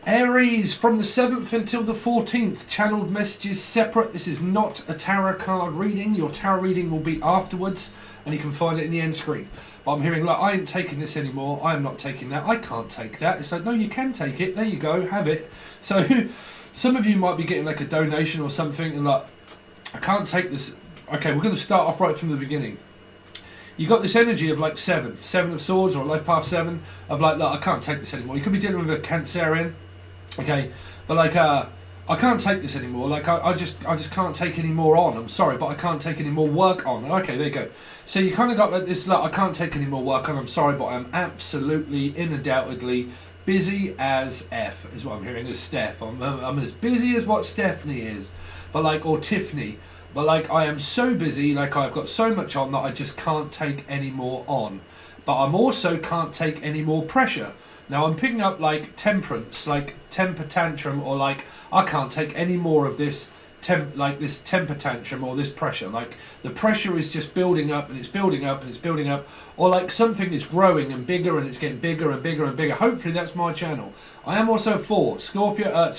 Aries, from the 7th until the 14th, channeled messages separate. This is not a tarot card reading. Your tarot reading will be afterwards, and you can find it in the end screen. But I'm hearing, like, I ain't taking this anymore. I am not taking that. I can't take that. It's like, no, you can take it. There you go. Have it. So some of you might be getting like a donation or something, and like, I can't take this. Okay, we're going to start off right from the beginning. You got this energy of like seven of swords, or life path 7, of like, look, I can't take this anymore. You could be dealing with a Cancerian. Okay, but like I can't take this anymore. Like I just can't take any more on. I'm sorry, but I can't take any more work on. Okay, there you go. So you kind of got like this, like, I can't take any more work on. I'm sorry, but I'm absolutely, undoubtedly busy as F, is what I'm hearing as Steph. I'm as busy as what Stephanie is, but like, or Tiffany. But like, I am so busy, like I've got so much on that I just can't take any more on. But I'm also can't take any more pressure. Now I'm picking up like temperance, like temper tantrum, or like I can't take any more of this this temper tantrum or this pressure. Like the pressure is just building up and it's building up and it's building up, or like something is growing and bigger and it's getting bigger and bigger and bigger. Hopefully that's my channel. I am also 4 Scorpio,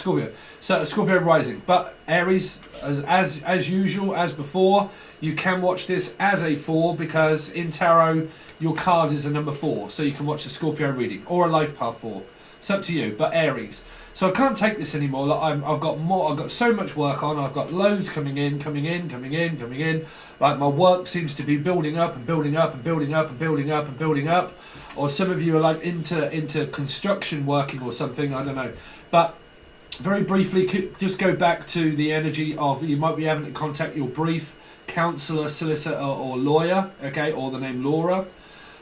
so Scorpio rising, but Aries, as usual, as before, you can watch this as a 4 because in tarot your card is a number 4, so you can watch a Scorpio reading or a life path 4. It's up to you. But Aries, so I can't take this anymore. Like I've got so much work on. I've got loads coming in. Like my work seems to be building up and building up and building up and building up and building up. Or some of you are like into construction working or something. I don't know. But very briefly, just go back to the energy of, you might be having to contact your brief counsellor, solicitor, or lawyer. Okay, or the name Laura,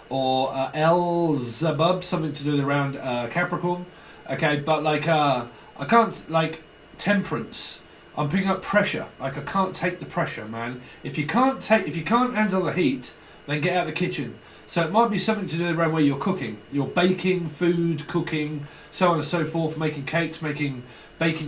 or Elzebub, something to do around Capricorn. Okay, but like I can't, like temperance. I'm picking up pressure. Like I can't take the pressure, man. If you can't handle the heat, then get out of the kitchen. So it might be something to do around where you're cooking. You're baking food, cooking, so on and so forth, making cakes, baking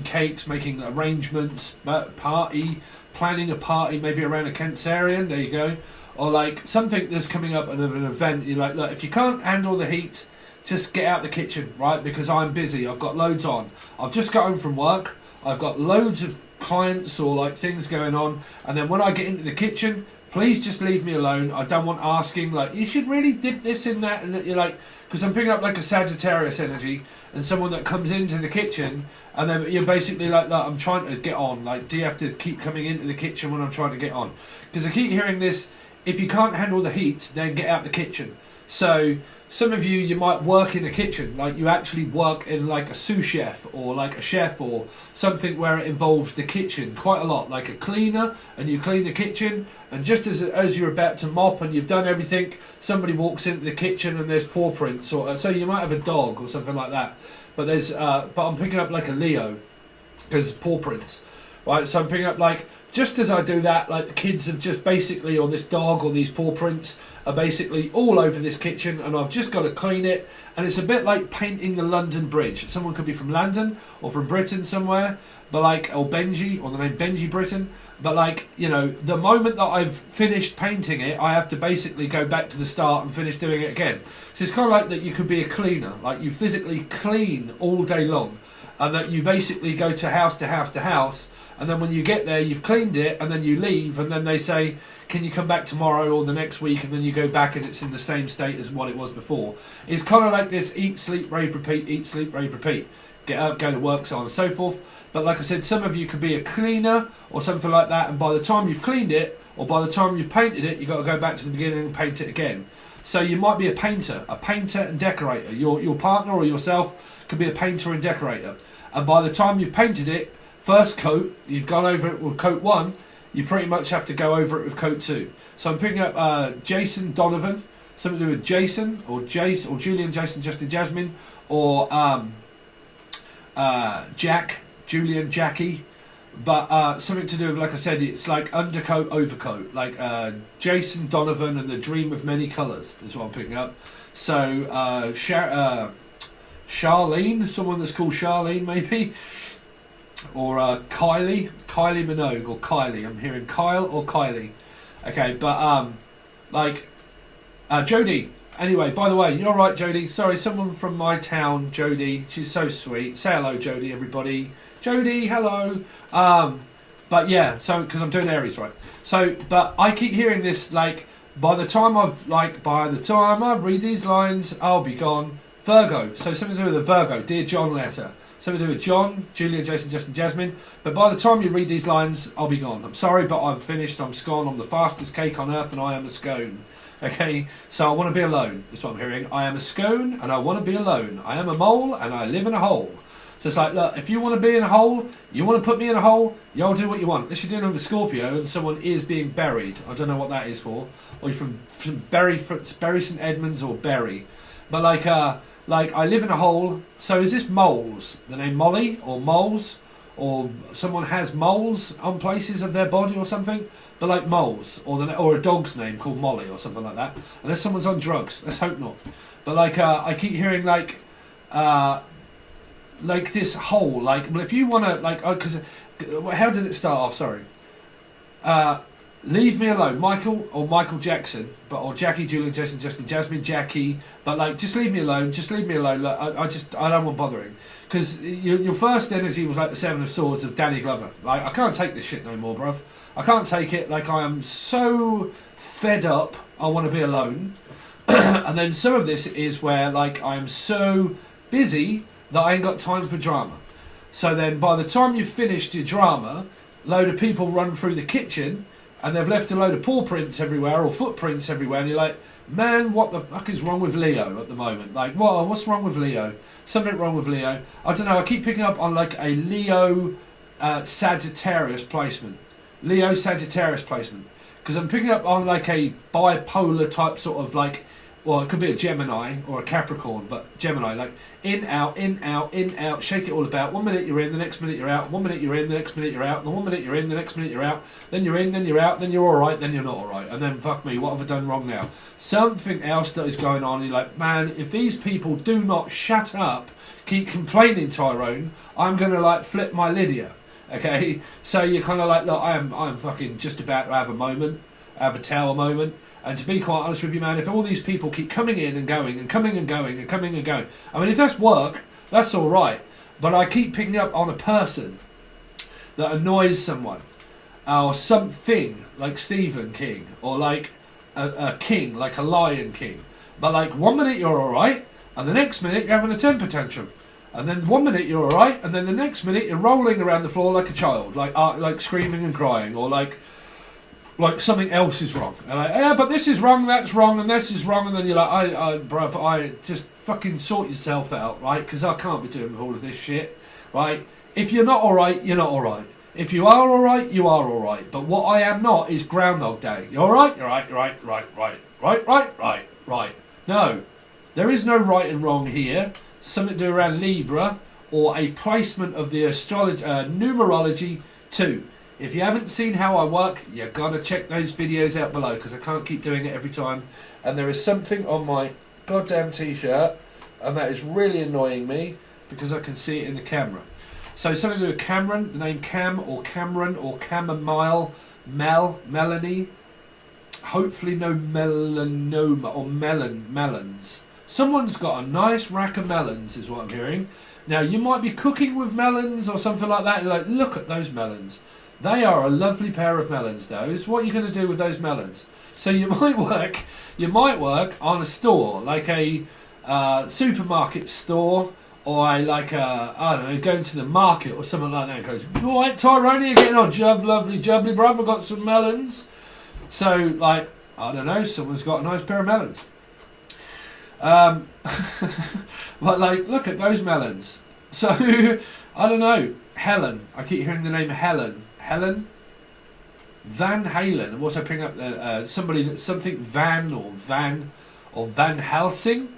cakes, making arrangements, planning a party, maybe around a Cancerian, there you go. Or like something that's coming up at an event. You're like, look, if you can't handle the heat, just get out the kitchen, right? Because I'm busy. I've got loads on. I've just got home from work. I've got loads of clients or like things going on. And then when I get into the kitchen, please just leave me alone. I don't want asking, like, you should really dip this in that. And you're like, because I'm picking up like a Sagittarius energy and someone that comes into the kitchen, and then you're basically like, look, I'm trying to get on. Like, do you have to keep coming into the kitchen when I'm trying to get on? Because I keep hearing this, if you can't handle the heat, then get out the kitchen. So some of you might work in a kitchen, like you actually work in like a sous chef or like a chef or something where it involves the kitchen quite a lot, like a cleaner, and you clean the kitchen, and just as you're about to mop and you've done everything, somebody walks into the kitchen and there's paw prints, or so you might have a dog or something like that. But there's but I'm picking up like a Leo because paw prints, right? So I'm picking up like, just as I do that, like the kids have just basically, or this dog or these paw prints are basically all over this kitchen, and I've just got to clean it. And it's a bit like painting the London Bridge. Someone could be from London or from Britain somewhere, but like, or Benji, or the name Benji Britain. But like, you know, the moment that I've finished painting it, I have to basically go back to the start and finish doing it again. So it's kind of like that you could be a cleaner, like you physically clean all day long, and that you basically go to house to house to house. And then when you get there, you've cleaned it, and then you leave, and then they say, can you come back tomorrow or the next week? And then you go back and it's in the same state as what it was before. It's kind of like this eat, sleep, rave, repeat, eat, sleep, rave, repeat. Get up, go to work, so on and so forth. But like I said, some of you could be a cleaner or something like that, and by the time you've cleaned it, or by the time you've painted it, you've got to go back to the beginning and paint it again. So you might be a painter and decorator. Your partner or yourself could be a painter and decorator. And by the time you've painted it, first coat, you've gone over it with coat 1, you pretty much have to go over it with coat 2. So I'm picking up Jason Donovan, something to do with Jason, or Jace, or Julian, Jason, Justin, Jasmine, or Jack, Julian, Jackie. But something to do with, like I said, it's like undercoat, overcoat. Like Jason Donovan and the Dream of Many Colours is what I'm picking up. So Charlene, someone that's called Charlene maybe. Or Kylie Minogue, or Kylie. I'm hearing Kyle or Kylie. Okay, but like Jodie, Anyway, by the way, you're right, Jodie. Sorry, someone from my town, Jodie. She's so sweet. Say hello, Jodie, everybody. Jodie, hello. But yeah, so because I'm doing Aries, right? So, but I keep hearing this like, by the time I read these lines, I'll be gone. Virgo. So something to do with the Virgo. Dear John letter. Something to do with John, Julia, Jason, Justin, Jasmine. But by the time you read these lines, I'll be gone. I'm sorry, but I've finished. I'm scone. I'm the fastest cake on earth, and I am a scone. Okay, so I want to be alone. That's what I'm hearing. I am a scone, and I want to be alone. I am a mole, and I live in a hole. So it's like, look, if you want to be in a hole, you want to put me in a hole, you'll do what you want. Unless you're dealing with a Scorpio and someone is being buried. I don't know what that is for. Or you're from Bury St Edmunds or Bury. But like I live in a hole. So is this moles? The name Molly or moles? Or someone has moles on places of their body or something? But like moles. Or a dog's name called Molly or something like that. Unless someone's on drugs. Let's hope not. But like I keep hearing like this hole, like, well, if you want to, like, because, how did it start off, sorry, leave me alone, Michael Jackson, or Jackie, Julian, Jason, Justin, Jasmine, Jackie, but, like, just leave me alone, like, I don't want bothering, because your first energy was, like, the Seven of Swords of Danny Glover, like, I can't take this shit no more, bruv, I can't take it, like, I am so fed up, I want to be alone, and then some of this is where, like, I am so busy that I ain't got time for drama. So then by the time you've finished your drama, load of people run through the kitchen and they've left a load of paw prints everywhere or footprints everywhere, and you're like, man, what the fuck is wrong with Leo at the moment? Like, what's wrong with Leo? Something wrong with Leo. I don't know, I keep picking up on like a Leo Sagittarius placement. Leo Sagittarius placement. Because I'm picking up on like a bipolar type sort of like, well, it could be a Gemini or a Capricorn, but Gemini, like in, out, shake it all about. 1 minute you're in, the next minute you're out. 1 minute you're in, the next minute you're out. The 1 minute you're in, the next minute you're out. Then you're in, then you're out, then you're alright, then you're not alright. And then, fuck me, what have I done wrong now? Something else that is going on. You're like, man, if these people do not shut up, keep complaining, Tyrone, I'm going to, like, flip my Lydia. Okay? So you're kind of like, look, I'm fucking just about to have a moment, have a tower moment. And to be quite honest with you, man, if all these people keep coming in and going and coming and going and coming and going, I mean, if that's work, that's all right. But I keep picking up on a person that annoys someone, or something like Stephen King, or like a king, like a Lion King. But like 1 minute you're all right, and the next minute you're having a temper tantrum. And then 1 minute you're all right, and then the next minute you're rolling around the floor like a child, like screaming and crying, or like something else is wrong. And like, yeah, but this is wrong, that's wrong, and this is wrong. And then you're like, bruv, I just fucking sort yourself out, right? Because I can't be doing with all of this shit, right? If you're not alright, you're not alright. If you are alright, you are alright. But what I am not is Groundhog Day. You alright? You're right. No. There is no right and wrong here. Something to do around Libra, or a placement of the astrology, numerology 2. If you haven't seen how I work, you gotta check those videos out below, because I can't keep doing it every time. And there is something on my goddamn t-shirt, and that is really annoying me, because I can see it in the camera. So something to do with Cameron, the name Cam or Cameron or Chamomile, Melanie. Hopefully no melanoma or melons. Someone's got a nice rack of melons, is what I'm hearing. Now you might be cooking with melons or something like that. You're like, look at those melons. They are a lovely pair of melons, those. What are you going to do with those melons? So you might work on a store, like a supermarket store, or I don't know, going to the market or something like that. And goes, all right, Tyrone, you're getting on, lovely jubbly, bruv, I've got some melons. So, like, I don't know, someone's got a nice pair of melons. But, like, look at those melons. So, I don't know, Helen. I keep hearing the name Helen. Van Halen. I'm also picking up something Van Helsing,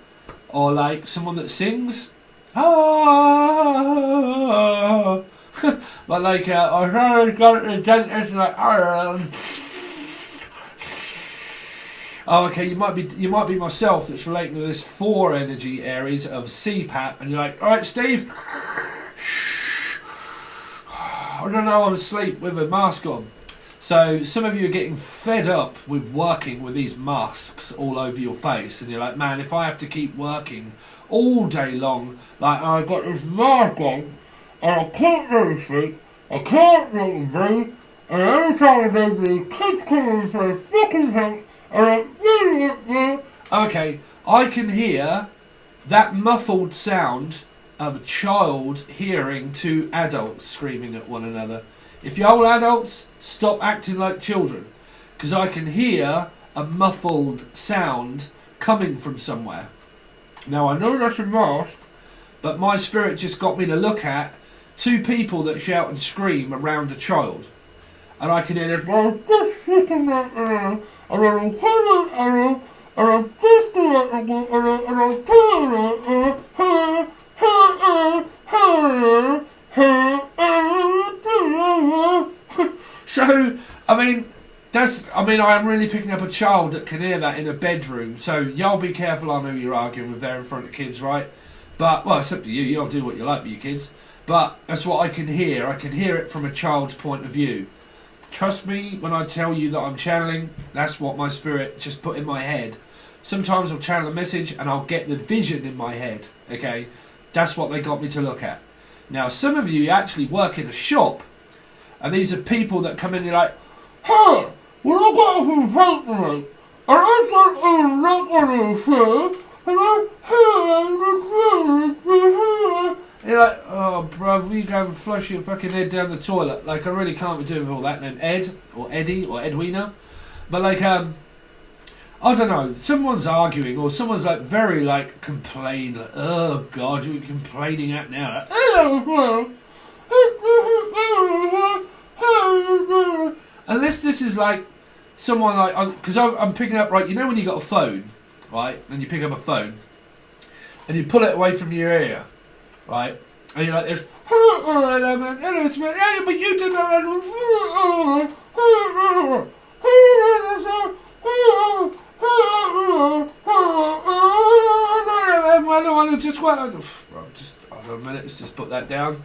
or like someone that sings. Ah, but like I heard got the dentist like. Oh, okay. You might be myself. That's relating to this 4 energy Aries of CPAP, and you're like, all right, Steve. I don't know, I want to sleep with a mask on. So some of you are getting fed up with working with these masks all over your face, and you're like, man, if I have to keep working all day long, like I've got this mask on, and I can't go to sleep, I can't go to breathe, and every time I go to these kids come in for a fucking help, and okay, I can hear that muffled sound of a child hearing two adults screaming at one another. If you're old adults, stop acting like children, because I can hear a muffled sound coming from somewhere. Now I know that's a mask, but my spirit just got me to look at two people that shout and scream around a child. And I can hear this, so, I am really picking up a child that can hear that in a bedroom. So, y'all be careful. I know you're arguing with there in front of kids, right? But, well, it's up to you. Y'all do what you like with your kids. But that's what I can hear. I can hear it from a child's point of view. Trust me when I tell you that I'm channeling, that's what my spirit just put in my head. Sometimes I'll channel a message and I'll get the vision in my head, okay? That's what they got me to look at. Now, some of you actually work in a shop, and these are people that come in and you're like, hey, when I got off the phone, and I got a knock on the phone, and you're like, oh, bruv, you go and flush your fucking head down the toilet. Like, I really can't be doing with all that name. Ed, or Eddie, or Edwina. But, like, I don't know, someone's arguing, or someone's, like, very, like, complain, like, oh, God, you're complaining at now. Like, unless this is, like, someone, like, because I'm picking up, right, you know when you got a phone, right, and you pick up a phone, and you pull it away from your ear, right? And you're like this, hello man, hello man, yeah, but you didn't know. Just hold on a minute, let's just put that down.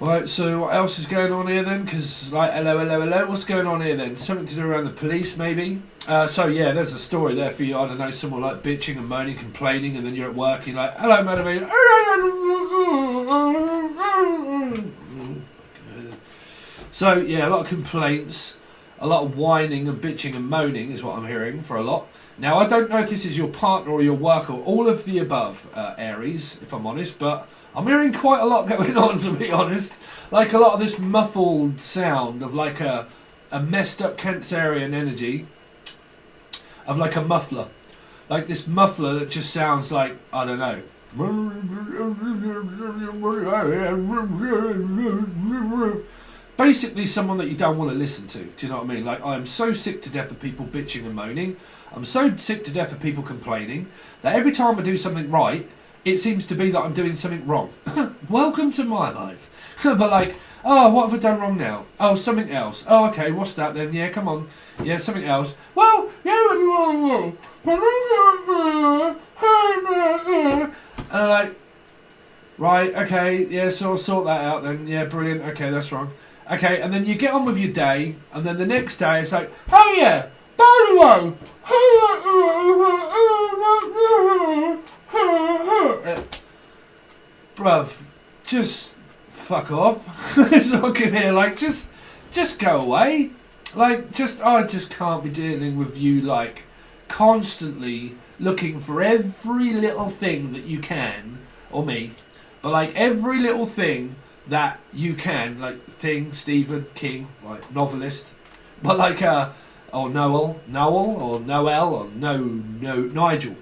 Right, so what else is going on here then? Because, like, hello, what's going on here then? Something to do around the police, maybe? So, yeah, there's a story there for you. I don't know, someone, like, bitching and moaning, complaining, and then you're at work, and you're like, hello, madam. So, yeah, a lot of complaints, a lot of whining and bitching and moaning is what I'm hearing for a lot. Now, I don't know if this is your partner or your work or all of the above, Aries, if I'm honest, but I'm hearing quite a lot going on, to be honest. Like a lot of this muffled sound of like a messed up Cancerian energy of like a muffler. Like this muffler that just sounds like, I don't know. Basically someone that you don't want to listen to. Do you know what I mean? Like, I am so sick to death of people bitching and moaning. I'm so sick to death of people complaining that every time I do something right, it seems to be that I'm doing something wrong. Welcome to my life. But like, oh, what have I done wrong now? Oh, something else. Oh, okay, what's that then? Yeah, come on. Yeah, something else. Well, yeah. And I'm like, right, okay, yeah, so I'll sort that out then. Yeah, brilliant. Okay, that's wrong. Okay, and then you get on with your day, and then the next day it's like, oh yeah, by the way, bruv, just fuck off. It's not good here. Like, just go away. Like, I just can't be dealing with you, like, constantly looking for every little thing that you can, or me, but like every little thing that you can, like Stephen King, like novelist, but like or Noel, or Noel, or Nigel,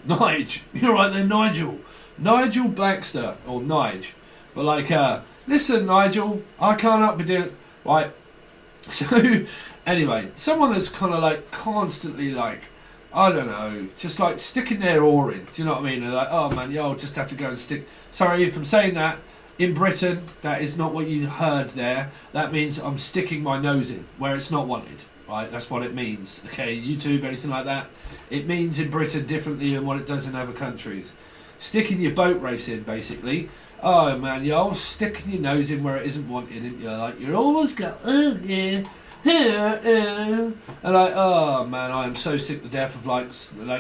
you're right there, Nigel Baxter, or Nige, but like, listen Nigel, I can't be doing, right, so, anyway, someone that's kind of like constantly like, I don't know, just like sticking their oar in, do you know what I mean, and like, oh man, yeah, I'll just have to go and stick, sorry if I'm saying that. In Britain, that is not what you heard there. That means I'm sticking my nose in where it's not wanted, right? That's what it means. Okay, YouTube, anything like that. It means in Britain differently than what it does in other countries. Sticking your boat race in, basically. Oh man, you're always sticking your nose in where it isn't wanted, and you're like, you're always going, oh yeah, and like, oh man, I am so sick to death of like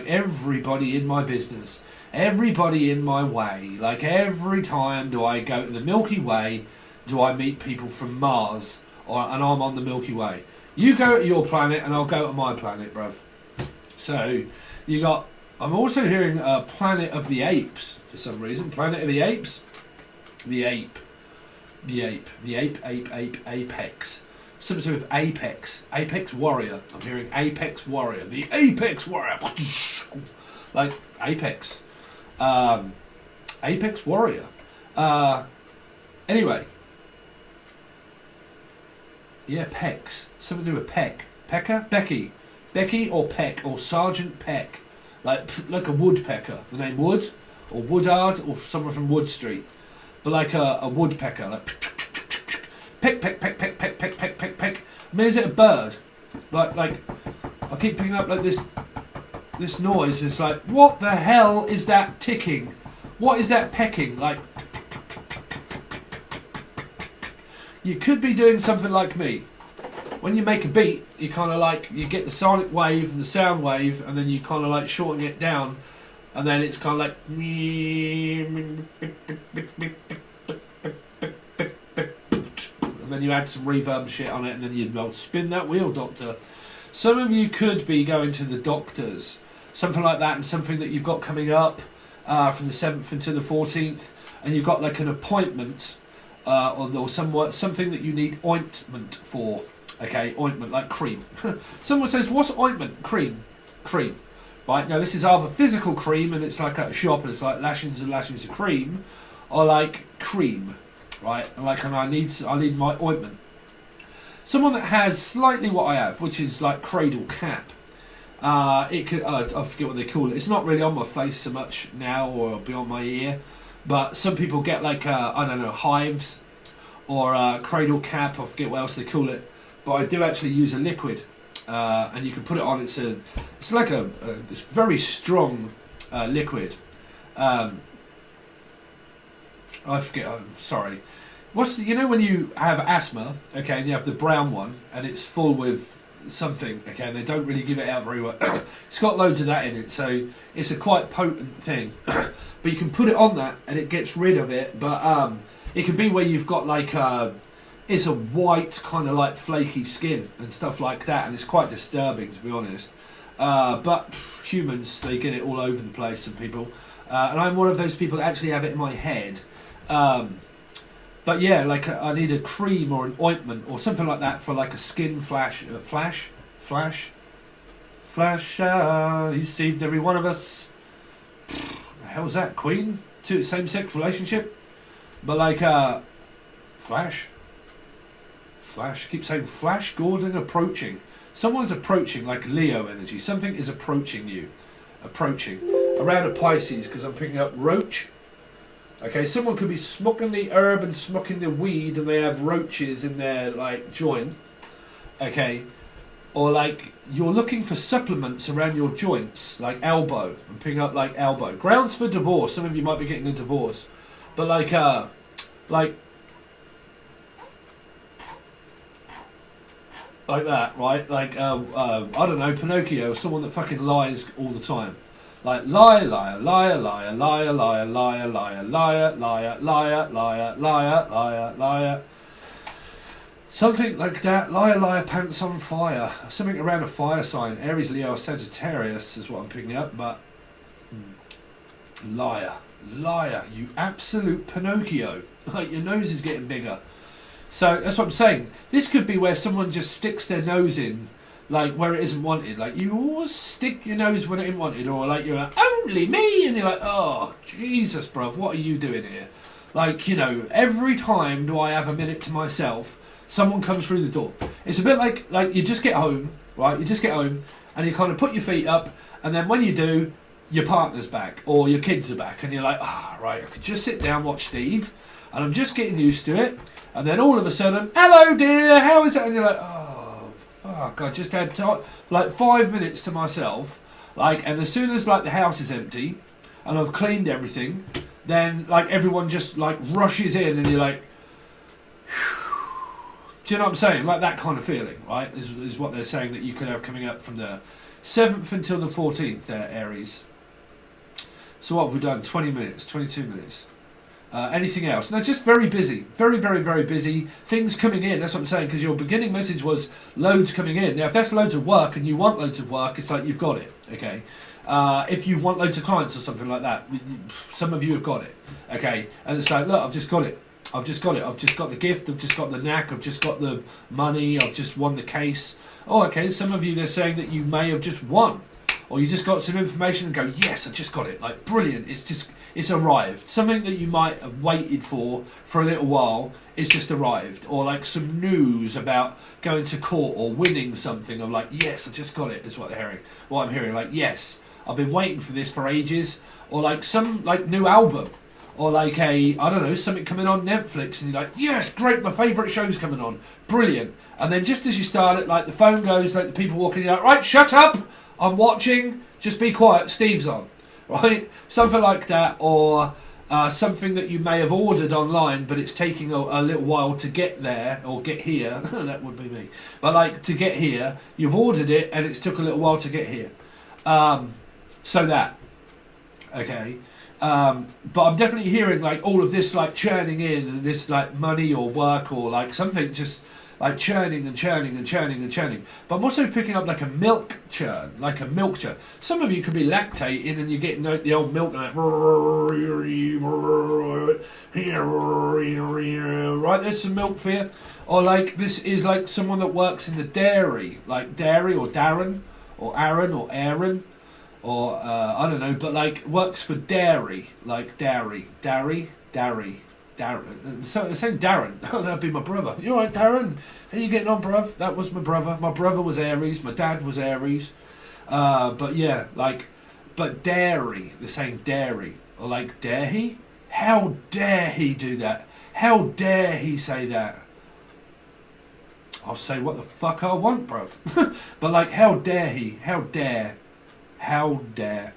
everybody in my business, everybody in my way. Like every time do I go to the Milky Way, do I meet people from Mars, and I'm on the Milky Way. You go to your planet and I'll go to my planet, bruv. So you got. I'm also hearing Planet of the Apes for some reason. Planet of the Apes, the ape, apex. Some sort of apex warrior. I'm hearing apex warrior, the apex warrior, like apex, apex warrior. Anyway, yeah, Pecs. Something to do with Peck, Pecker, Becky or Peck or Sergeant Peck, like a woodpecker. The name Wood or Woodard or someone from Wood Street, but like a woodpecker, like. Peck, peck, peck, peck, peck, peck, peck, peck, peck. I mean, is it a bird? Like I keep picking up like this noise. It's like, what the hell is that ticking? What is that pecking? Like, you could be doing something like me. When you make a beat, you kind of like, you get the sonic wave and the sound wave, and then you kind of like shorten it down, and then it's kind of like. And then you add some reverb shit on it, and then you'd spin that wheel, doctor. Some of you could be going to the doctors, something like that, and something that you've got coming up from the 7th until the 14th, and you've got like an appointment or something that you need ointment for. Okay, ointment, like cream. Someone says, what's ointment? Cream. Right, now this is either physical cream, and it's like at a shop, and it's like lashings and lashings of cream, or like cream. Right, and I need my ointment. Someone that has slightly what I have, which is like cradle cap. It could I forget what they call it. It's not really on my face so much now, or beyond my ear. But some people get like I don't know, hives or cradle cap. I forget what else they call it. But I do actually use a liquid, and you can put it on. It's like a very strong liquid. I forget. I'm sorry. What's you know when you have asthma, okay, and you have the brown one, and it's full with something, okay, and they don't really give it out very well. It's got loads of that in it, so it's a quite potent thing. But you can put it on that, and it gets rid of it. But it can be where you've got like it's a white kind of like flaky skin and stuff like that, and it's quite disturbing to be honest. But humans, they get it all over the place. Some people, and I'm one of those people that actually have it in my head. But yeah, like I need a cream or an ointment or something like that for like a skin flash. He saved every one of us. The hell was that? Queen? Same-sex relationship? But like Flash. Keep saying Flash Gordon approaching. Someone's approaching, like Leo energy. Something is approaching you. Approaching. Around a Pisces, because I'm picking up roach. Okay, someone could be smoking the herb and smoking the weed, and they have roaches in their like joint. Okay, or like you're looking for supplements around your joints, like elbow. I'm picking up like elbow. Grounds for divorce. Some of you might be getting a divorce, but like that, right? Like I don't know, Pinocchio, someone that fucking lies all the time. Like liar, liar, liar, liar, liar, liar, liar, liar, liar, liar, liar, liar, liar, liar, liar. Something like that. Liar, liar, pants on fire. Something around a fire sign. Aries, Leo, Sagittarius is what I'm picking up. But liar, you absolute Pinocchio. Like your nose is getting bigger. So that's what I'm saying. This could be where someone just sticks their nose in. Like where it isn't wanted. Like you always stick your nose when it isn't wanted, or like you're like, only me, and you're like, oh Jesus, bruv, what are you doing here? Like, you know, every time do I have a minute to myself, someone comes through the door. It's a bit like you just get home, right? You just get home and you kind of put your feet up, and then when you do, your partner's back or your kids are back, and you're like, right, I could just sit down, watch Steve, and I'm just getting used to it, and then all of a sudden, hello dear, how is it? And you're like, fuck, I just had like 5 minutes to myself, like, and as soon as like the house is empty and I've cleaned everything, then like everyone just like rushes in, and you're like, Do you know what I'm saying? Like that kind of feeling, right? Is what they're saying that you could have coming up from the 7th until the 14th there, Aries. So what have we done? 20 minutes, 22 minutes. Anything else? No, just very busy. Very, very, very busy. Things coming in, that's what I'm saying, because your beginning message was loads coming in. Now, if that's loads of work and you want loads of work, it's like you've got it, okay? If you want loads of clients or something like that, some of you have got it, okay? And it's like, look, I've just got it. I've just got it. I've just got the gift. I've just got the knack. I've just got the money. I've just won the case. Oh, okay. Some of you, they're saying that you may have just won. Or you just got some information and go, yes, I just got it. Like, brilliant. It's arrived. Something that you might have waited for a little while, it's just arrived. Or like some news about going to court or winning something. I'm like, yes, I just got it, is what they're hearing. What I'm hearing, like, yes, I've been waiting for this for ages. Or like some like new album. Or like I don't know, something coming on Netflix and you're like, yes, great, my favourite show's coming on. Brilliant. And then just as you start it, like the phone goes, like the people walking, you're like, right, shut up. I'm watching, just be quiet, Steve's on, right? Something like that, or something that you may have ordered online, but it's taking a little while to get there, or get here, that would be me. But like, to get here, you've ordered it, and it's took a little while to get here. So that, okay? But I'm definitely hearing like all of this like churning in, and this like money or work, or like something just like churning and churning and churning and churning. But I'm also picking up like a milk churn, like a milk churn. Some of you could be lactating and you're getting the old milk like, right, there's some milk for you. Or like this is like someone that works in the dairy, like dairy or Darren or Aaron or Aaron. Or, I don't know, but like works for dairy, like dairy. So they're saying Darren. Oh, that'd be my brother. You alright, Darren? How you getting on, bruv? That was my brother. My brother was Aries. My dad was Aries. But yeah, like, but dairy. They're saying dairy. Or like, dare he? How dare he do that? How dare he say that? I'll say what the fuck I want, bruv. But like, how dare he? How dare? Howden,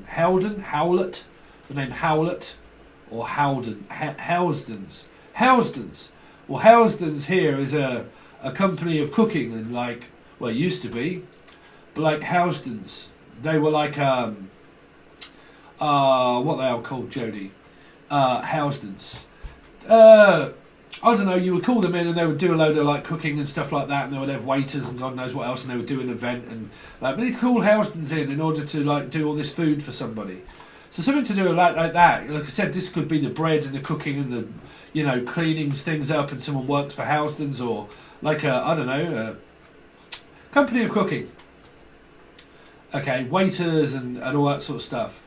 Howlett, the name Howlett, or Howden, Housdens. Well, Housdens here is a company of cooking, and like, well, it used to be, but like Housdens, they were like, what they are called, Jody? Housdens. I don't know, you would call them in and they would do a load of like cooking and stuff like that, and they would have waiters and God knows what else, and they would do an event, and like, we need to call Housdens in order to like do all this food for somebody. So something to do with like that. Like I said, this could be the bread and the cooking and the, you know, cleaning things up, and someone works for Housdens, or like I don't know, a company of cooking. Okay, waiters and all that sort of stuff.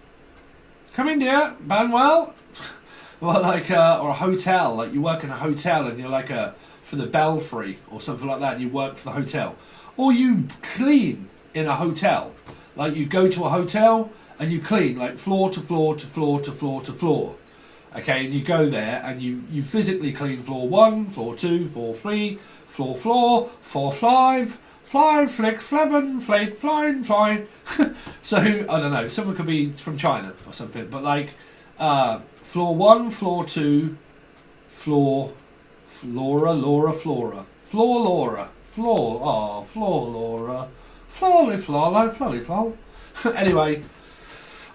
Come in, dear, Banwell. Well, like, or a hotel, like you work in a hotel and you're like for the belfry or something like that, and you work for the hotel. Or you clean in a hotel, like you go to a hotel and you clean, like floor to floor to floor to floor to floor. Okay, and you go there and you physically clean floor 1, floor 2, floor 3, floor 5, fly, flick, fleven, flake, flying, fly. So, I don't know, someone could be from China or something, but like, floor 1, floor 2, floor Laura, floor Laura, floor. Anyway,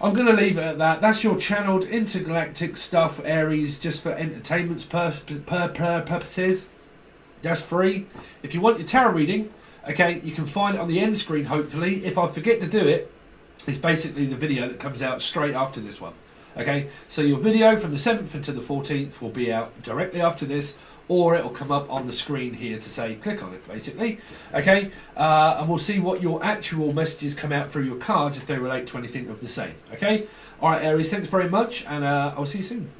I'm going to leave it at that. That's your channeled intergalactic stuff, Aries, just for entertainment's purposes. That's free. If you want your tarot reading, okay, you can find it on the end screen, hopefully. If I forget to do it, it's basically the video that comes out straight after this one. Okay, so your video from the 7th until the 14th will be out directly after this, or it will come up on the screen here to say click on it, basically. Okay, and we'll see what your actual messages come out through your cards if they relate to anything of the same. Okay, alright, Aries, thanks very much, and I'll see you soon.